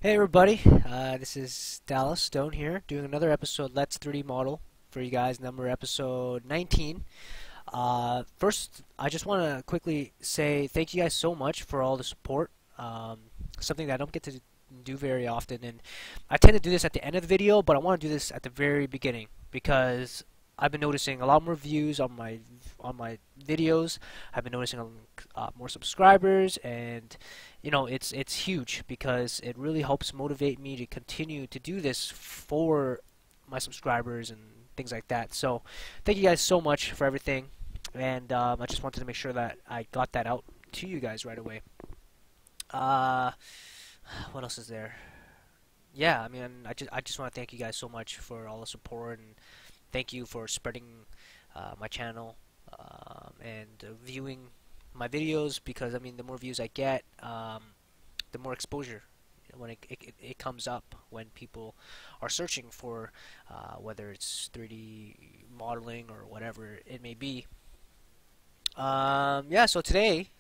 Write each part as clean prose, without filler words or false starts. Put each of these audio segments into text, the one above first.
Hey everybody, this is Dallas Stone here, doing another episode Let's 3D Model for you guys, number episode 19. First, I just want to quickly say thank you guys so much for all the support, something that I don't get to do very often, and I tend to do this at the end of the video, but I want to do this at the very beginning, because I've been noticing a lot more views on my videos. I've been noticing more subscribers, and it's huge because it really helps motivate me to continue to do this for my subscribers and things like that. So thank you guys so much for everything, and I just wanted to make sure that I got that out to you guys right away. Uh, what else is there? Yeah, I mean, I just want to thank you guys so much for all the support, and thank you for spreading my channel and viewing my videos, because I mean the more views I get, the more exposure when it comes up when people are searching for whether it's 3D modeling or whatever it may be. Yeah, so today,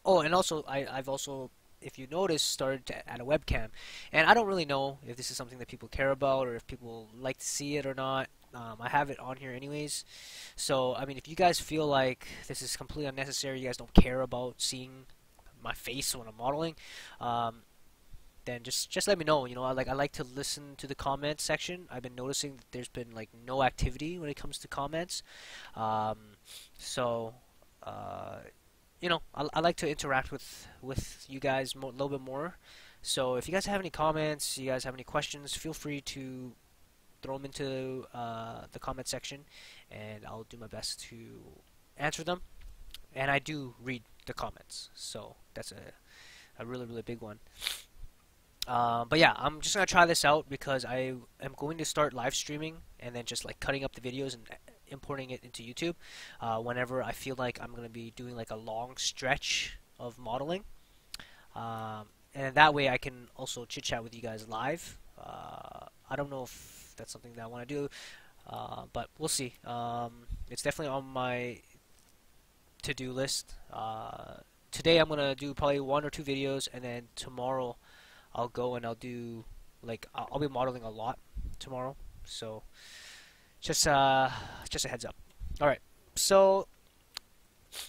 oh, and also I've also, if you notice, started to add a webcam, and I don't really know if this is something that people care about or if people like to see it or not. I have it on here anyways, so I mean, if you guys feel like this is completely unnecessary, you guys don't care about seeing my face when I'm modeling, um, then just let me know. I like to listen to the comment section. I've been noticing that there's been like no activity when it comes to comments, um, so. I like to interact with you guys a little bit more. So if you guys have any comments, you guys have any questions, feel free to throw them into the comment section, and I'll do my best to answer them. And I do read the comments, so that's a really, really big one. But yeah, I'm just gonna try this out because I am going to start live streaming and then just like cutting up the videos and importing it into YouTube whenever I feel like I'm gonna be doing like a long stretch of modeling, and that way I can also chit chat with you guys live. I don't know if that's something that I want to do, but we'll see. It's definitely on my to-do list. Today I'm gonna do probably one or two videos, and then tomorrow I'll go and I'll do like I'll be modeling a lot tomorrow. So just a heads up. All right. So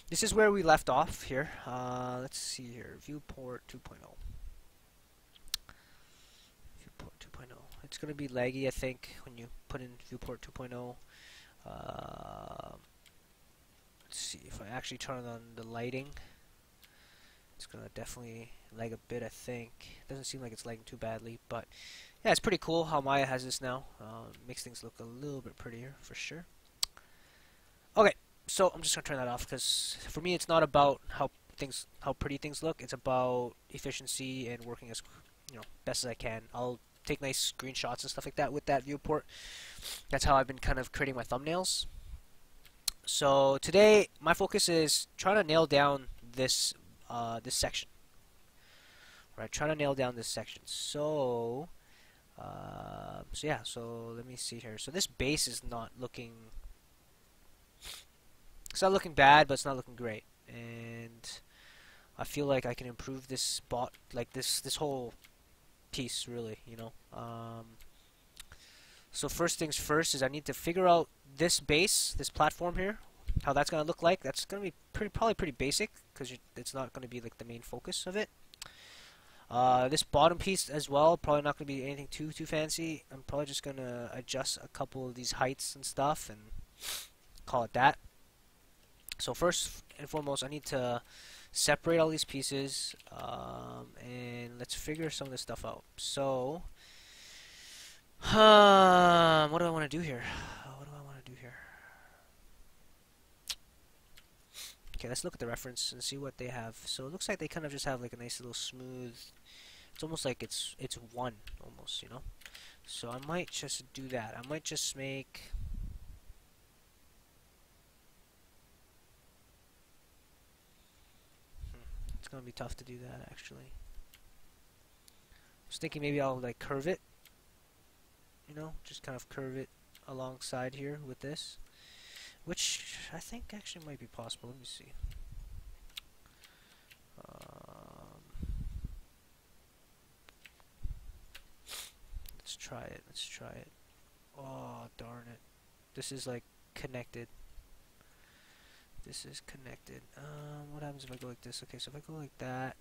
this is where we left off here. Let's see here. Viewport 2.0. Viewport 2.0. It's gonna be laggy, I think, when you put in Viewport 2.0. Let's see if I actually turn on the lighting. It's gonna definitely lag a bit, I think. Doesn't seem like it's lagging too badly, but yeah, it's pretty cool how Maya has this now. Makes things look a little bit prettier for sure. Okay, so I'm just gonna turn that off because for me, it's not about how pretty things look. It's about efficiency and working as best as I can. I'll take nice screenshots and stuff like that with that viewport. That's how I've been kind of creating my thumbnails. So today, my focus is trying to nail down this section. Right, trying to nail down this section. So yeah, so let me see here. So this base is not looking, it's not looking bad, but it's not looking great. And I feel like I can improve this spot, like this whole piece, really. So first things first is I need to figure out this base, this platform here, how that's gonna look like. That's gonna be probably pretty basic because it's not gonna be like the main focus of it. This bottom piece as well, probably not going to be anything too fancy. I'm probably just going to adjust a couple of these heights and stuff and call it that. So first and foremost, I need to separate all these pieces, and let's figure some of this stuff out. So, what do I want to do here? What do I want to do here? Okay, let's look at the reference and see what they have. So it looks like they kind of just have like a nice little smooth. It's almost like it's one almost. So I might just do that. I might just make it's gonna be tough to do that actually. I was thinking maybe I'll like curve it, just kind of curve it alongside here with this, which I think actually might be possible. Let me see. try it. Let's try it. Oh, darn it. This is like connected. This is connected. What happens if I go like this? Okay, so if I go like that,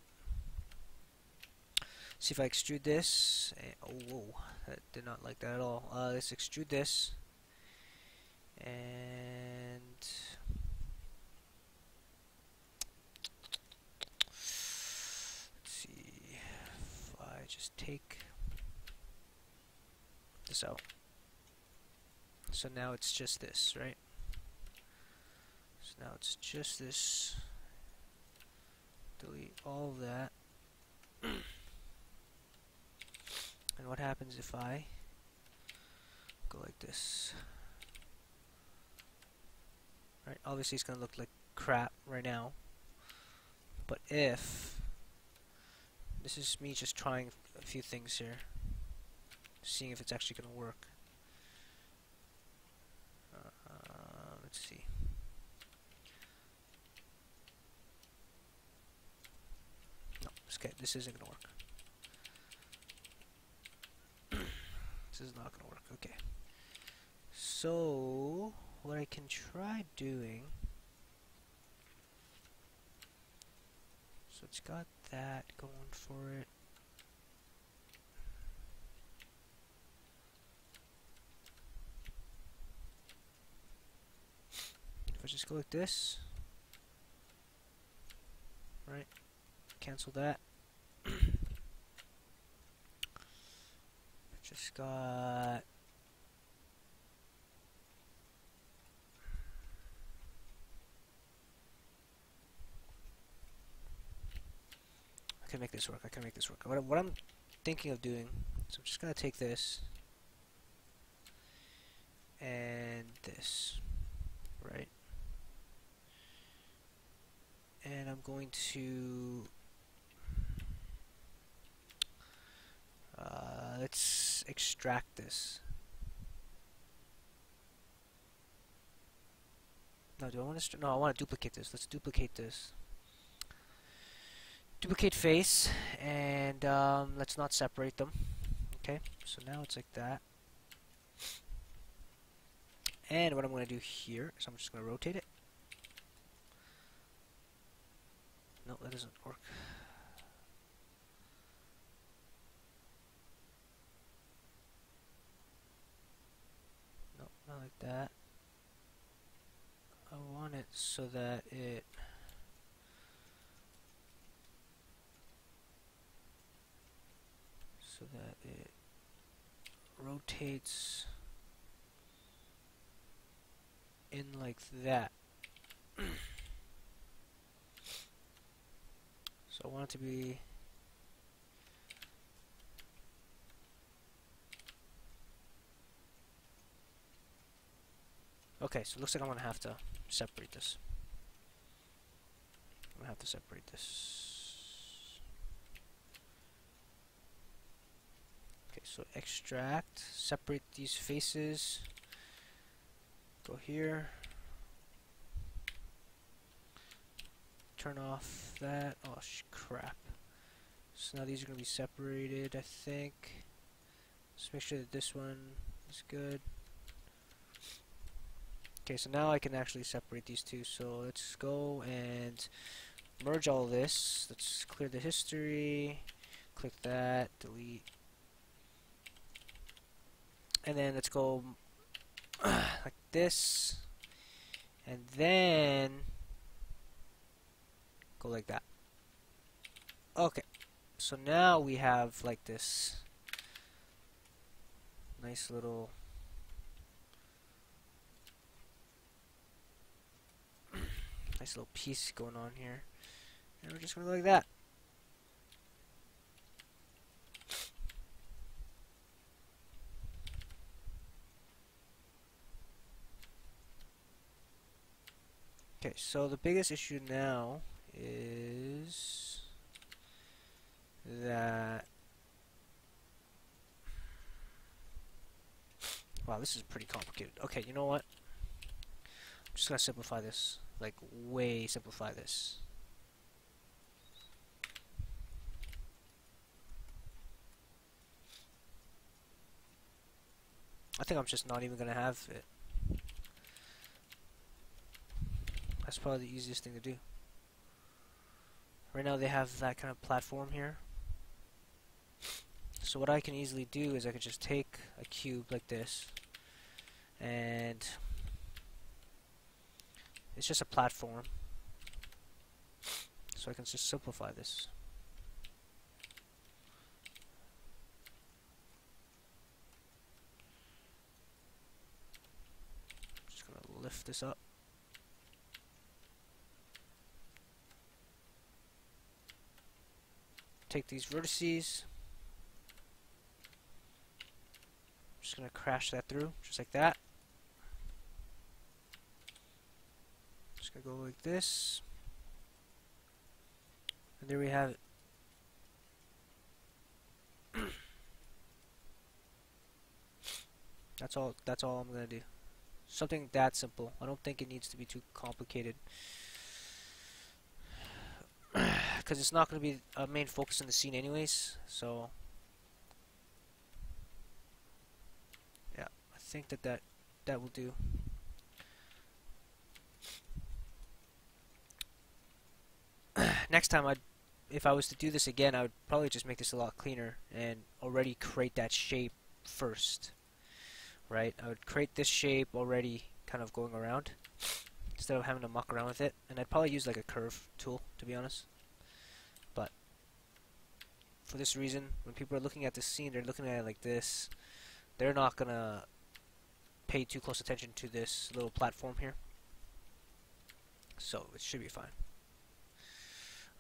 see if I extrude this. Oh, whoa, that did not like that at all. Let's extrude this, and let's see if I just take this out. So now it's just this, right? So now it's just this. Delete all of that. And what happens if I go like this? Right, obviously it's gonna look like crap right now. But if this is me just trying a few things here, seeing if it's actually gonna work. Let's see. No, okay, this isn't gonna work. This is not gonna work. Okay. So what I can try doing. So it's got that going for it. If I just go like this, right? Cancel that. Just got I can make this work. I can make this work. What I'm thinking of doing, so I'm just gonna take this and this, right? And I'm going to let's extract this. No, do I want to? No, I want to duplicate this. Let's duplicate this. Duplicate face, and let's not separate them. Okay, so now it's like that. And what I'm going to do here is I'm just going to rotate it. No, that doesn't work. No, not like that. I want it so that it rotates in like that. So I want it to be okay, so it looks like I'm gonna have to separate this. I'm gonna have to separate this. Okay, so extract, separate these faces. Go here. Turn off that. Oh crap. So now these are gonna be separated, I think. Just make sure that this one is good. Okay, so now I can actually separate these two. So let's go and merge all this. Let's clear the history. Click that. Delete. And then let's go like this. And then go like that. Okay. So now we have like this nice little piece going on here. And we're just going to go like that. Okay, so the biggest issue now is that wow, this is pretty complicated. Okay, you know what? I'm just gonna simplify this, like way simplify this. I think I'm just not even gonna have it. That's probably the easiest thing to do. Right now they have that kind of platform here. So what I can easily do is I could just take a cube like this, and it's just a platform. So I can just simplify this. Just gonna lift this up. Take these vertices. Just gonna crash that through, just like that. Just gonna go like this. And there we have it. That's all I'm gonna do. Something that simple. I don't think it needs to be too complicated. Because it's not gonna be a main focus in the scene anyways, so yeah, I think that will do. Next time if I was to do this again, I would probably just make this a lot cleaner and already create that shape first, right? I would create this shape already kind of going around instead of having to muck around with it, and I'd probably use like a curve tool, to be honest. But for this reason, when people are looking at this scene, they're looking at it like this. They're not gonna pay too close attention to this little platform here, so it should be fine.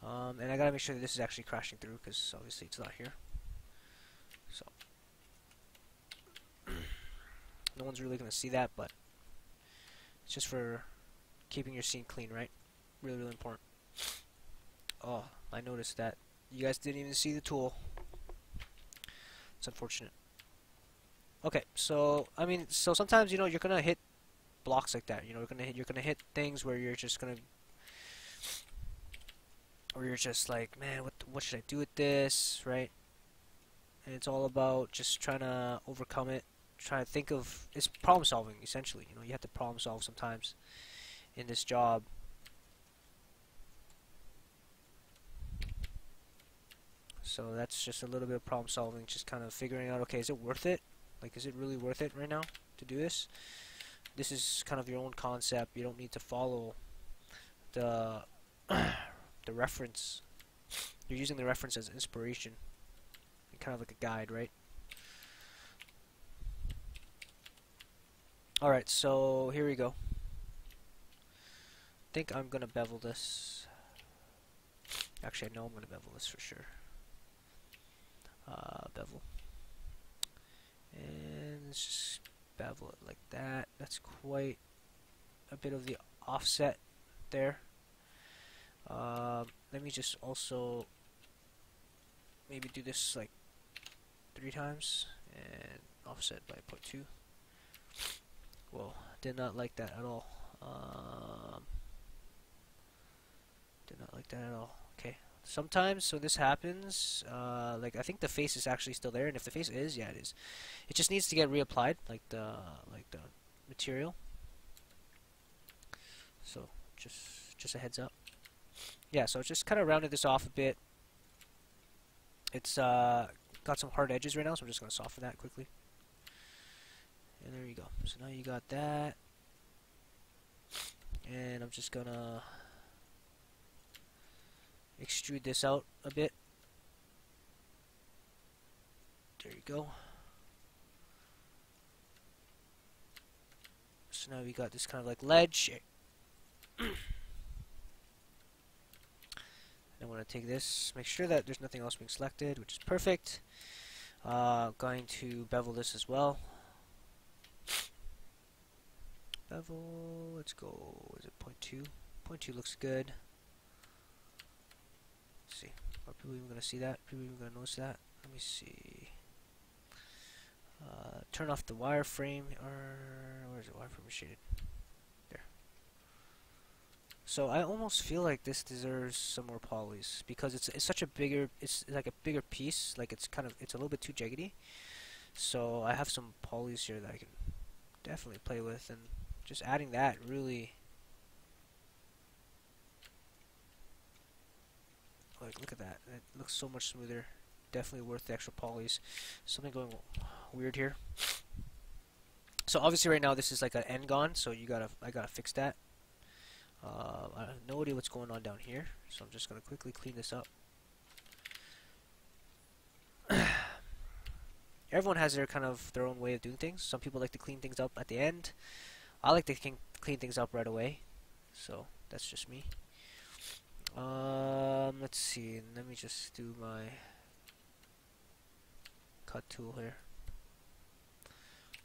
And I gotta make sure that this is actually crashing through, because obviously it's not here. So no one's really gonna see that, but it's just for keeping your scene clean, right? Really, really important. Oh, I noticed that you guys didn't even see the tool. It's unfortunate. Okay, so I mean, so sometimes you're gonna hit blocks like that. You're gonna hit things where you're just gonna, or you're just like, man, what should I do with this, right? And it's all about just trying to overcome it. Try to think of, it's problem solving essentially. You have to problem solve sometimes in this job. So that's just a little bit of problem solving, just kind of figuring out, okay, is it worth it? Like, is it really worth it right now to do this? This is kind of your own concept. You don't need to follow the the reference. You're using the reference as inspiration, kind of like a guide, right? Alright, so here we go. I think I'm gonna bevel this. Actually, I know I'm gonna bevel this for sure. Bevel. And let's just bevel it like that. That's quite a bit of the offset there. Let me just also maybe do this like 3 times and offset by 0.2. Whoa, did not like that at all. Did not like that at all. Okay. Sometimes when this happens, like I think the face is actually still there, and if the face is, yeah, it is. It just needs to get reapplied, like the material. So just a heads up. Yeah, so just kind of rounded this off a bit. It's got some hard edges right now, so I'm just gonna soften that quickly. And there you go. So now you got that, and I'm just gonna extrude this out a bit. There you go. So now we got this kind of like ledge. I want to take this, make sure that there's nothing else being selected, which is perfect. Going to bevel this as well. Bevel, let's go, is it 0.2? 0.2 looks good. Let's see, are people even going to see that? People even going to notice that? Let me see. Turn off the wireframe, or where is it? Wireframe shaded. There. So I almost feel like this deserves some more polys because it's such a bigger, it's like a bigger piece. Like it's a little bit too jaggedy. So I have some polys here that I can definitely play with, and just adding that really, like, look at that. It looks so much smoother. Definitely worth the extra polys. Something going weird here. So obviously right now this is like an end gone, so I gotta fix that. I have no idea what's going on down here, so I'm just gonna quickly clean this up. Everyone has their own way of doing things. Some people like to clean things up at the end. I like to clean things up right away. So that's just me. Let's see. Let me just do my cut tool here.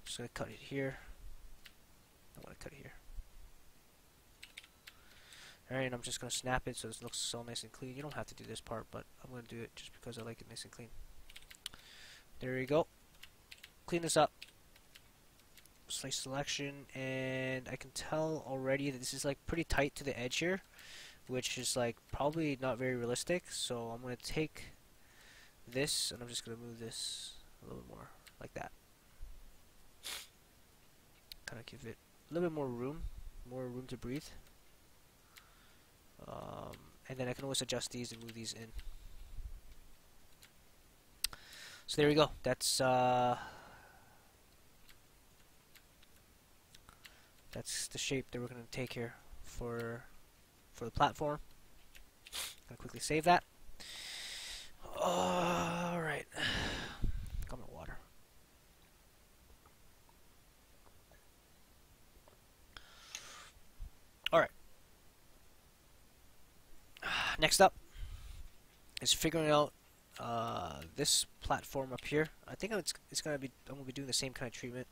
Just gonna cut it here. I want to cut it here. Alright, and I'm just gonna snap it so it looks so nice and clean. You don't have to do this part, but I'm gonna do it just because I like it nice and clean. There you go. Clean this up. Slice selection, and I can tell already that this is like pretty tight to the edge here, which is like probably not very realistic. So I'm gonna take this and I'm just gonna move this a little bit more like that. Kind of give it a little bit more room to breathe. And then I can always adjust these and move these in. So there we go. That's the shape that we're going to take here for the platform. I'm going to quickly save that. Alright. Got my water. Alright. Next up is figuring out this platform up here. I think I'm gonna be doing the same kind of treatment.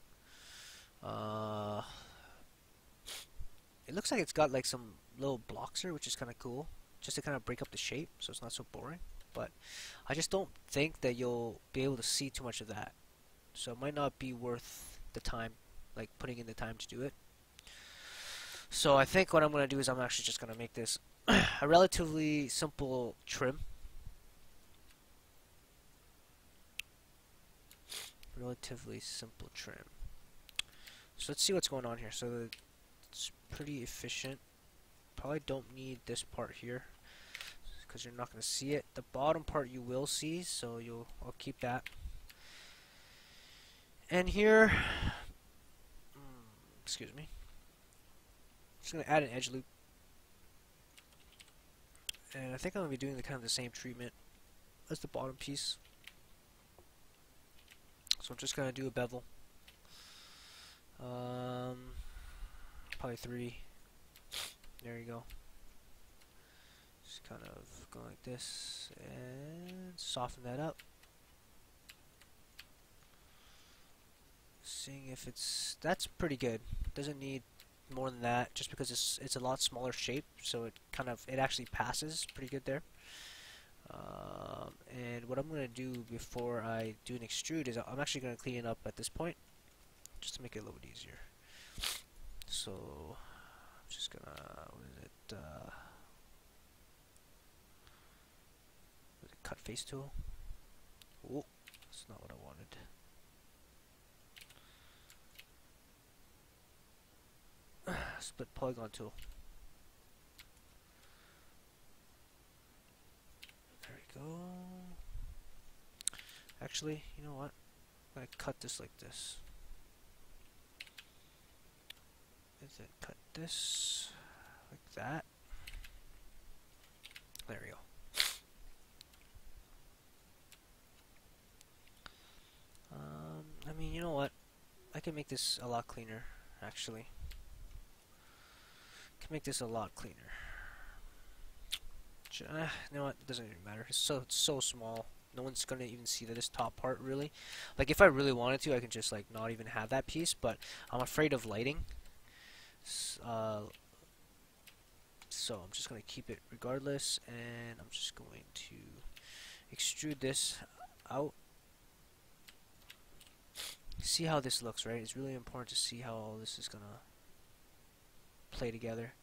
It looks like it's got like some little blocks here, which is kind of cool, just to kind of break up the shape so it's not so boring. But I just don't think that you'll be able to see too much of that, so it might not be worth the time, like putting in the time to do it. So I think what I'm gonna do is I'm actually just gonna make this a relatively simple trim. Relatively simple trim. So let's see what's going on here. So it's pretty efficient. Probably don't need this part here because you're not going to see it. The bottom part you will see, so I'll keep that. And here, excuse me, just going to add an edge loop. And I think I'm going to be doing the same treatment as the bottom piece. So I'm just going to do a bevel. Probably 3. There you go. Just kind of go like this and soften that up. Seeing if that's pretty good. Doesn't need more than that, just because it's a lot smaller shape, so it actually passes pretty good there. And what I'm going to do before I do an extrude is I'm actually going to clean it up at this point, just to make it a little bit easier. So I'm just gonna, with a cut face tool. Oh, that's not what I wanted. Split polygon tool. There we go. Actually, you know what? I'm gonna cut this like this. And then cut this like that. There we go. I mean, you know what? I can make this a lot cleaner, actually. Can make this a lot cleaner. You know what? It doesn't even matter. It's so small. No one's gonna even see this top part, really. Like, if I really wanted to, I can just like not even have that piece. But I'm afraid of lighting. So I'm just gonna keep it regardless, and I'm just going to extrude this out. See how this looks, right? It's really important to see how all this is gonna play together.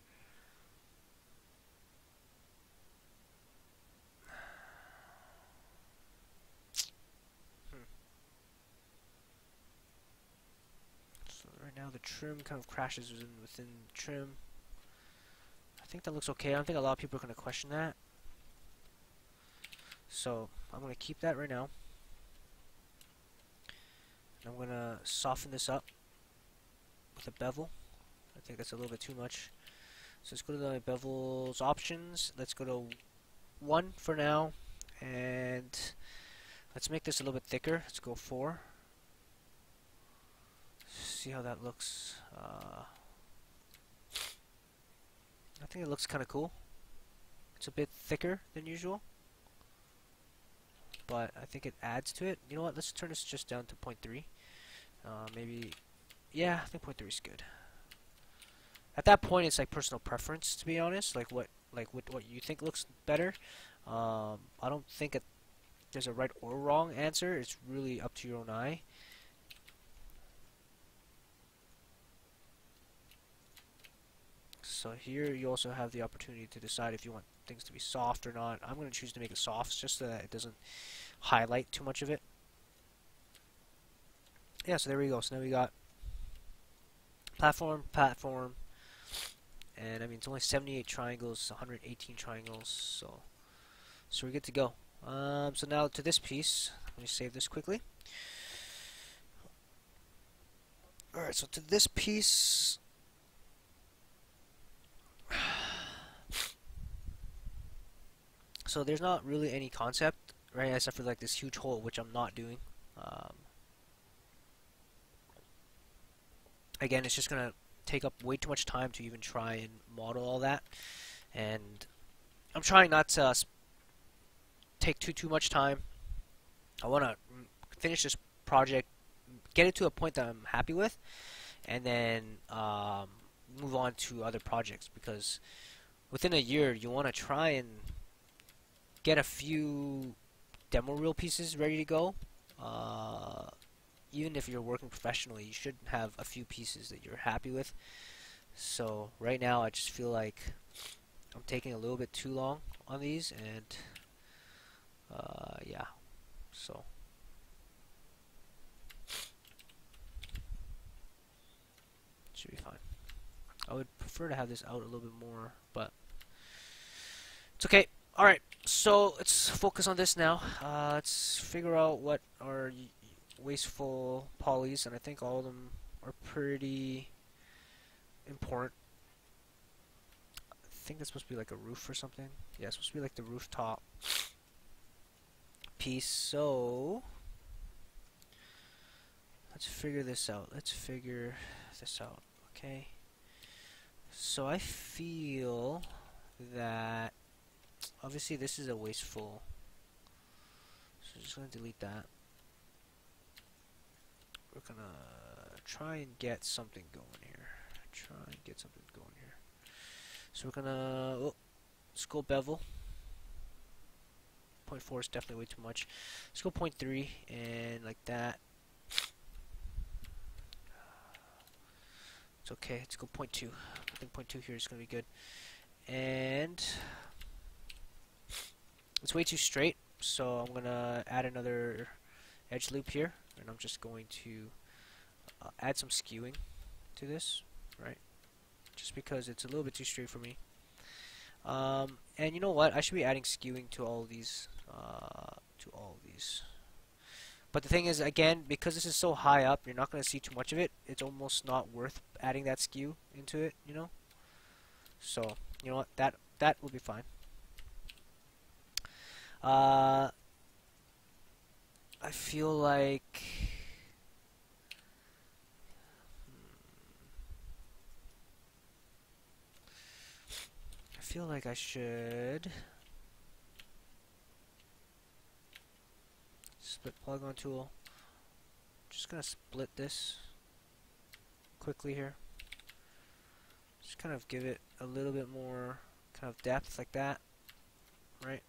now the trim kind of crashes within the trim. I think that looks okay. I don't think a lot of people are going to question that. So I'm going to keep that right now. I'm going to soften this up with a bevel. I think that's a little bit too much. So let's go to the bevels options. Let's go to 1 for now. And let's make this a little bit thicker. Let's go 4. See how that looks. I think it looks kind of cool. It's a bit thicker than usual, but I think it adds to it. You know what? Let's turn this just down to 0.3. Maybe, yeah, I think 0.3 is good. At that point, it's like personal preference, to be honest. Like what you think looks better. I don't think there's a right or wrong answer. It's really up to your own eye. So here you also have the opportunity to decide if you want things to be soft or not. I'm going to choose to make it soft just so that it doesn't highlight too much of it. Yeah, so there we go. So now we got platform, and I mean it's only 78 triangles, 118 triangles, so we're good to go. So now to this piece, let me save this quickly. Alright, so to this piece, so there's not really any concept, right, except for like this huge hole, which I'm not doing. Again, it's just gonna take up way too much time to even try and model all that, and I'm trying not to take too much time. I want to finish this project, get it to a point that I'm happy with, and then move on to other projects, because within a year you want to try and get a few demo reel pieces ready to go. Even if you're working professionally, you should have a few pieces that you're happy with. So right now I just feel like I'm taking a little bit too long on these, and yeah, so should be fine. I would prefer to have this out a little bit more, but it's okay. Alright, so let's focus on this now. Let's figure out what are wasteful polys, and I think all of them are pretty important. I think that's supposed to be like a roof or something. Yeah, it's supposed to be like the rooftop piece. So let's figure this out. Okay. So I feel that obviously this is a wasteful. So I'm just gonna delete that. We're gonna try and get something going here. So we're gonna let's go bevel. 0.4 is definitely way too much. Let's go 0.3 and like that. It's okay. Let's go 0.2. I think 0.2 here is gonna be good. And it's way too straight, so I'm gonna add another edge loop here, and I'm just going to add some skewing to this, right? Just because it's a little bit too straight for me. And you know what? I should be adding skewing to all of these. But the thing is, again, because this is so high up, you're not going to see too much of it. It's almost not worth adding that skew into it, you know? So, you know what? That will be fine. I feel like I should split polygon tool. Just gonna split this quickly here. Just kind of give it a little bit more kind of depth like that, right?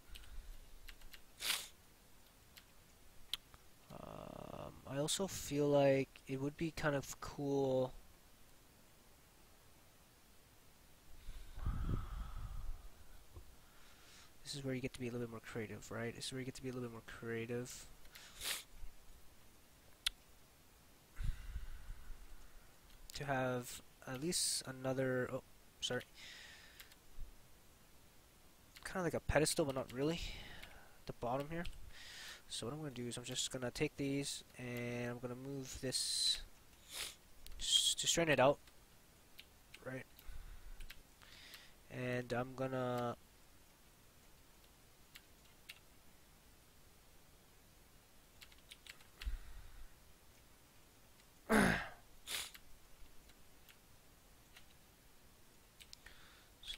I also feel like it would be kind of cool. This is where you get to be a little bit more creative, right? This is where you get to be a little bit more creative. to have at least another, oh, sorry, kind of like a pedestal, but not really, at the bottom here. So what I'm going to do is I'm just going to take these and I'm going to move this just to straighten it out, right? And I'm going to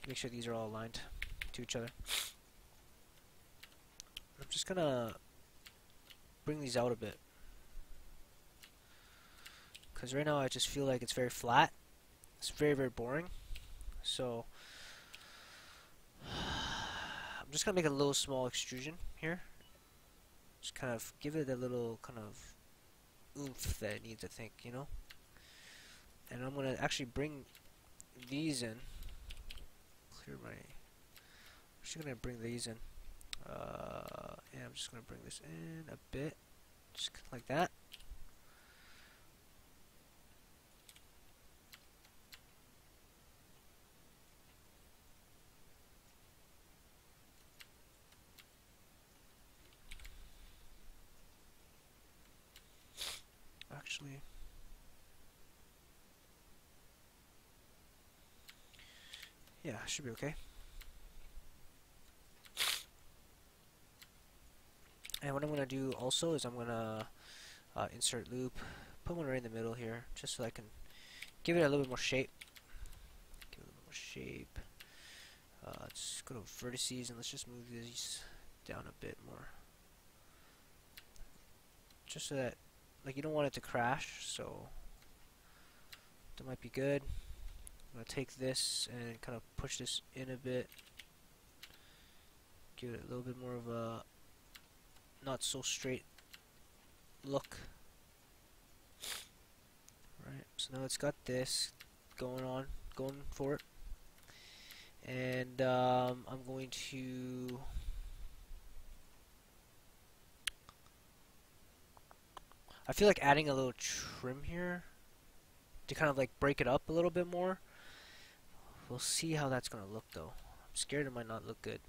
make sure these are all aligned to each other. I'm just going to bring these out a bit, because right now I just feel like it's very flat. It's very, very boring. So I'm just gonna make a little small extrusion here. Just kind of give it a little kind of oomph that it needs, I think, you know. And I'm gonna actually bring these in. Clear my. I'm just gonna bring these in. And I'm just gonna bring this in a bit, just like that. Actually, yeah, should be okay. And what I'm gonna do also is I'm gonna insert loop, put one right in the middle here, just so I can give it a little bit more shape. Give it a little more shape. Let's go to vertices and let's just move these down a bit more, just so that, like, you don't want it to crash, so that might be good. I'm gonna take this and kind of push this in a bit, give it a little bit more of a not so straight look. Right, so now it's got this going for it, and I'm going to I feel like adding a little trim here to kind of like break it up a little bit more. We'll see how that's gonna look though. I'm scared it might not look good.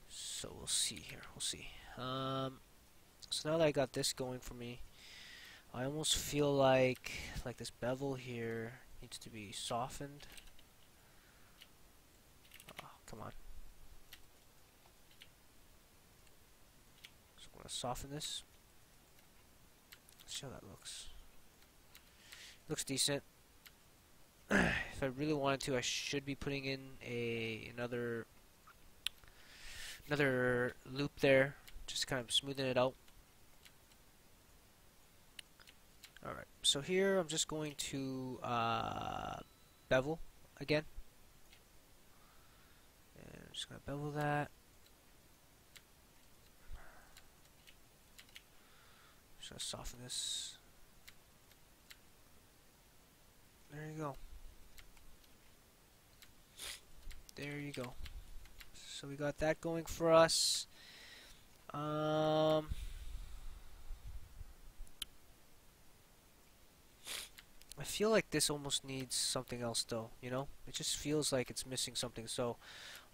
So we'll see here. We'll see. So now that I got this going for me, I almost feel like this bevel here needs to be softened. Oh, come on. So I'm gonna soften this. Let's see how that looks. Looks decent. If I really wanted to, I should be putting in another loop there, just kind of smoothing it out. Alright, so here I'm just going to bevel again. And I'm just going to bevel that. Just going to soften this. There you go. There you go. So we got that going for us. I feel like this almost needs something else though, you know? It just feels like it's missing something. So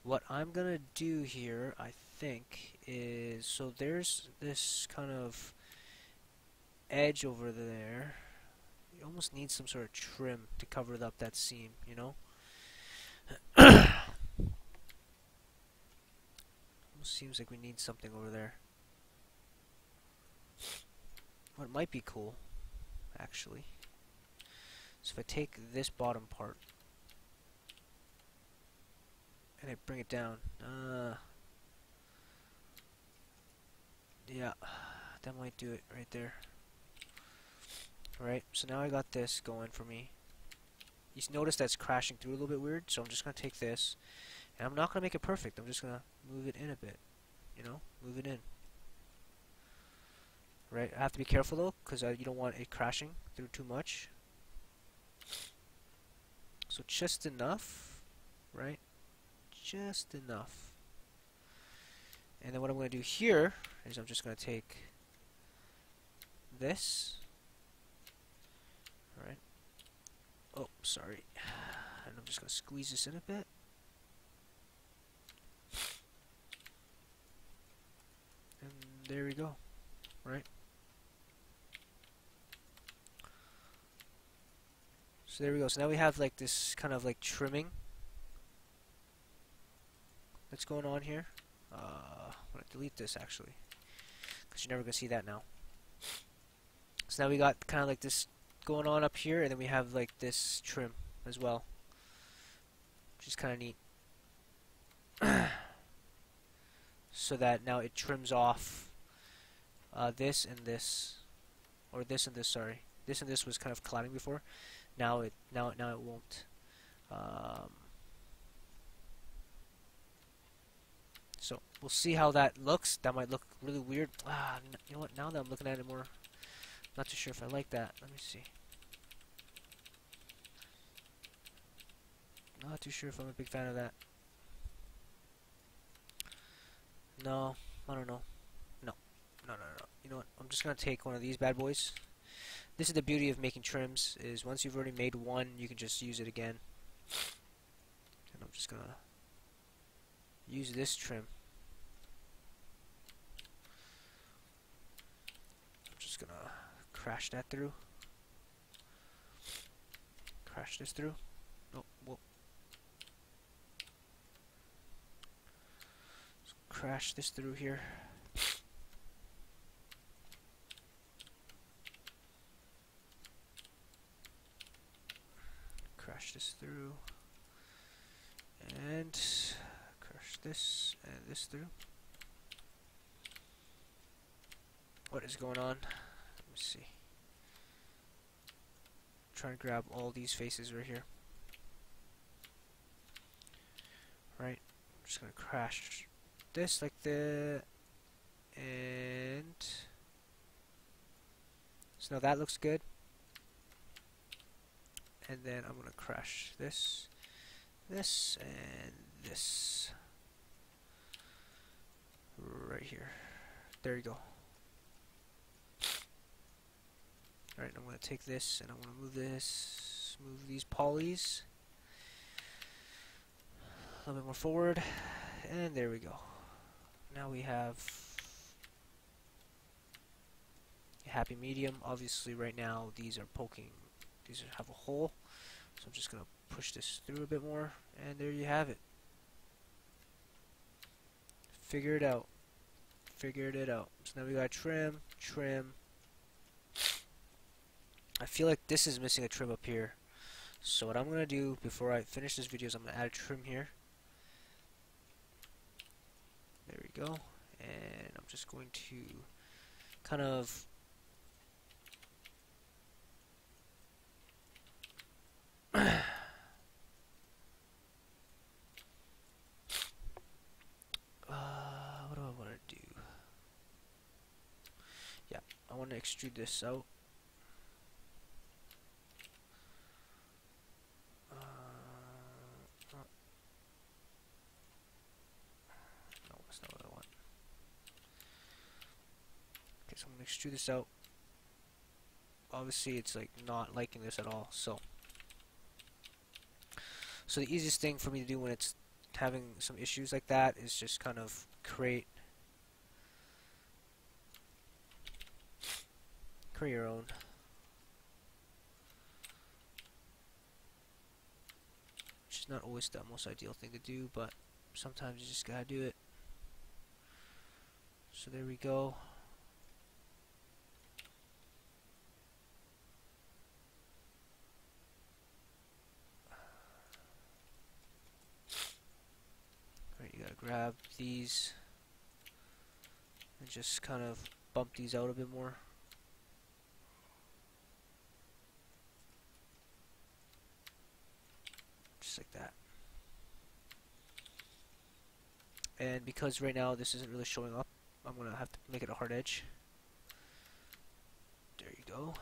what I'm gonna do here, I think, is, so there's this kind of edge over there. You almost need some sort of trim to cover up that seam, you know? Seems like we need something over there. What might be cool, actually, so if I take this bottom part and I bring it down, yeah, that might do it right there. Alright, so now I got this going for me. You notice that's crashing through a little bit weird, so I'm just going to take this, and I'm not going to make it perfect, I'm just going to move it in a bit, you know, move it in. Right, I have to be careful though, because you don't want it crashing through too much. So just enough, right? Just enough. And then what I'm going to do here is I'm just going to take this Oh, sorry. And I'm just going to squeeze this in a bit. And there we go. Right? So there we go. So now we have like this kind of like trimming that's going on here. I'm going to delete this actually, because you're never going to see that now. So now we got kind of like this going on up here, and then we have like this trim as well, which is kind of neat. So that now it trims off this and this, or this and this. Sorry, this and this was kind of colliding before. Now it won't. So we'll see how that looks. That might look really weird. You know what? Now that I'm looking at it more, not too sure if I like that. Let me see. Not too sure if I'm a big fan of that. No, I don't know. No. You know what? I'm just gonna take one of these bad boys. This is the beauty of making trims, is once you've already made one, you can just use it again. And I'm just gonna use this trim. I'm just gonna crash that through. Crash this through. Oh, whoa. Let's crash this through here. Crash this through. And crash this and this through. What is going on? Let me see. Try and grab all these faces right here. Right. I'm just gonna crash this like that, and so now that looks good. And then I'm gonna crash this, this, and this right here. There you go. Alright, I'm going to take this and I'm going to move this, move these polys a little bit more forward, and there we go. Now we have a happy medium. Obviously right now these are poking, these have a hole, so I'm just going to push this through a bit more, and there you have it. Figured it out. Figured it out. So now we got trim, trim. I feel like this is missing a trim up here. So what I'm going to do before I finish this video is I'm going to add a trim here. There we go. And I'm just going to kind of what do I want to do? Yeah, I want to extrude this out. No, that's not what I want. Okay, so I'm going to extrude this out. Obviously, it's like not liking this at all. So the easiest thing for me to do when it's having some issues like that is just kind of create your own. Which is not always the most ideal thing to do, but sometimes you just gotta do it. So there we go. Alright, you gotta grab these and just kind of bump these out a bit more. Just like that. And because right now this isn't really showing up, I'm gonna have to make it a hard edge. There you go.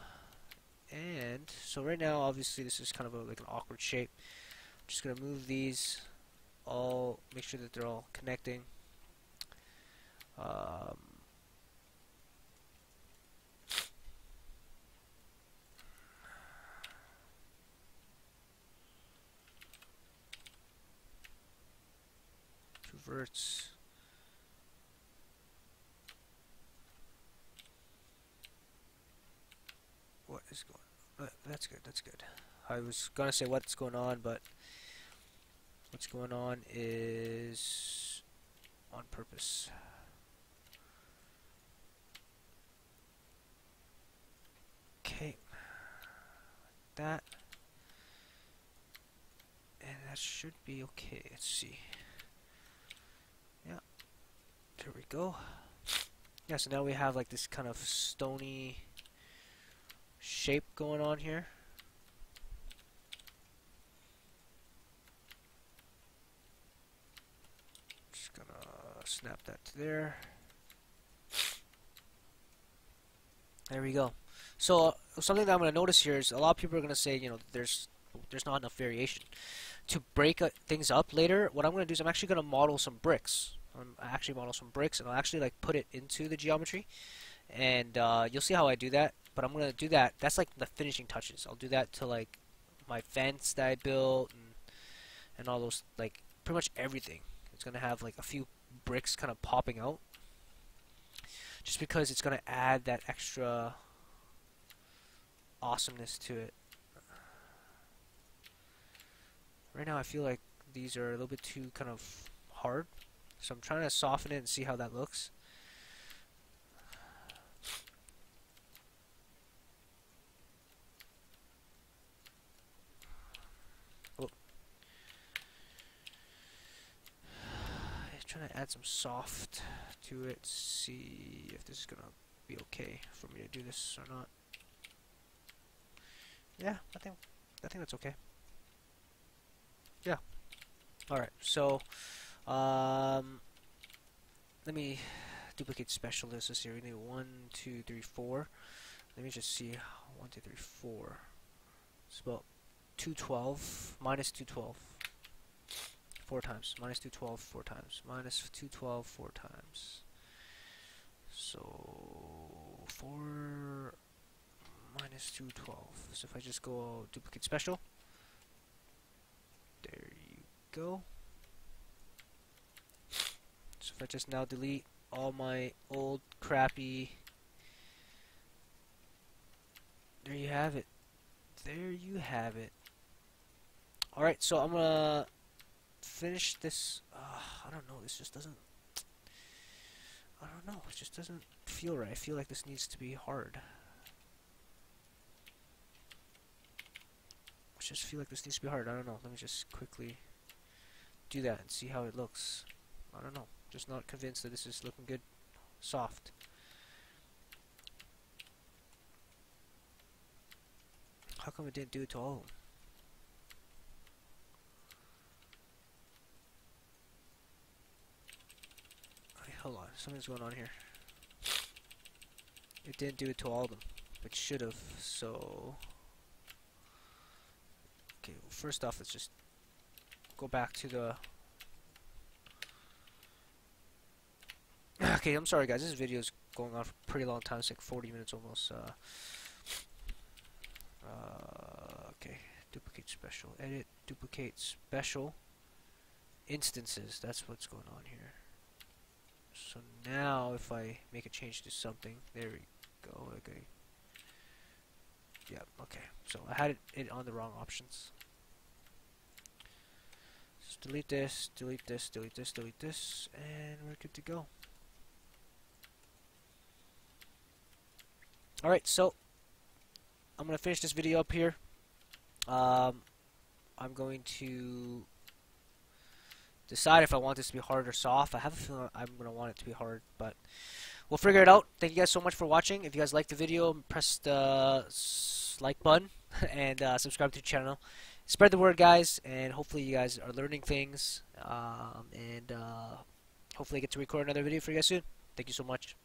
And so right now, obviously, this is kind of like an awkward shape. I'm just gonna move these all, make sure that they're all connecting. verts. What is going on? That's good, that's good. I was gonna say what's going on, but what's going on is on purpose. Okay, that, and that should be okay. Let's see. Yeah, there we go. Yeah, so now we have like this kind of stony shape going on here. Just gonna snap that to there. There we go. So something that I'm gonna notice here is a lot of people are gonna say, you know, there's not enough variation. To break things up later, what I'm gonna do is I'm actually gonna model some bricks. And I'll actually like put it into the geometry, and you'll see how I do that. But I'm gonna do that. That's like the finishing touches. I'll do that to like my fence that I built and all those, like pretty much everything. It's gonna have like a few bricks kind of popping out, just because it's gonna add that extra awesomeness to it. Right now I feel like these are a little bit too kind of hard, so I'm trying to soften it and see how that looks. Oh. Trying to add some soft to it, see if this is gonna be okay for me to do this or not. Yeah, I think that's okay. Yeah. Alright, so let me duplicate specialists here. We need 1, 2, 3, 4. Let me just see. 1, 2, 3, 4. It's about 212 minus 212. 4 times. Minus 212 4 times. Minus 212 4 times. So 4 minus 212. So if I just go duplicate special, there you go. So if I just now delete all my old crappy, there you have it. There you have it. Alright, so I'm gonna finish this. I don't know, this just doesn't, I don't know, it just doesn't feel right. I feel like this needs to be hard. I just feel like this needs to be hard. I don't know. Let me just quickly do that and see how it looks. I don't know. Just not convinced that this is looking good. Soft. How come it didn't do it to all of them? Wait, hold on. Something's going on here. It didn't do it to all of them. It should have. So... okay, well, first off, let's just go back to the... okay, I'm sorry guys, this video is going on for a pretty long time. It's like 40 minutes almost. Okay, duplicate special, edit, duplicate special instances. That's what's going on here. So now if I make a change to something, there we go. Okay. Yeah, okay. So I had it on the wrong options. Just delete this, delete this, delete this, delete this, and we're good to go. Alright, so I'm going to finish this video up here. I'm going to decide if I want this to be hard or soft. I have a feeling I'm going to want it to be hard, but we'll figure it out. Thank you guys so much for watching. If you guys liked the video, press the like button and subscribe to the channel. Spread the word, guys, and hopefully you guys are learning things, and hopefully I get to record another video for you guys soon. Thank you so much.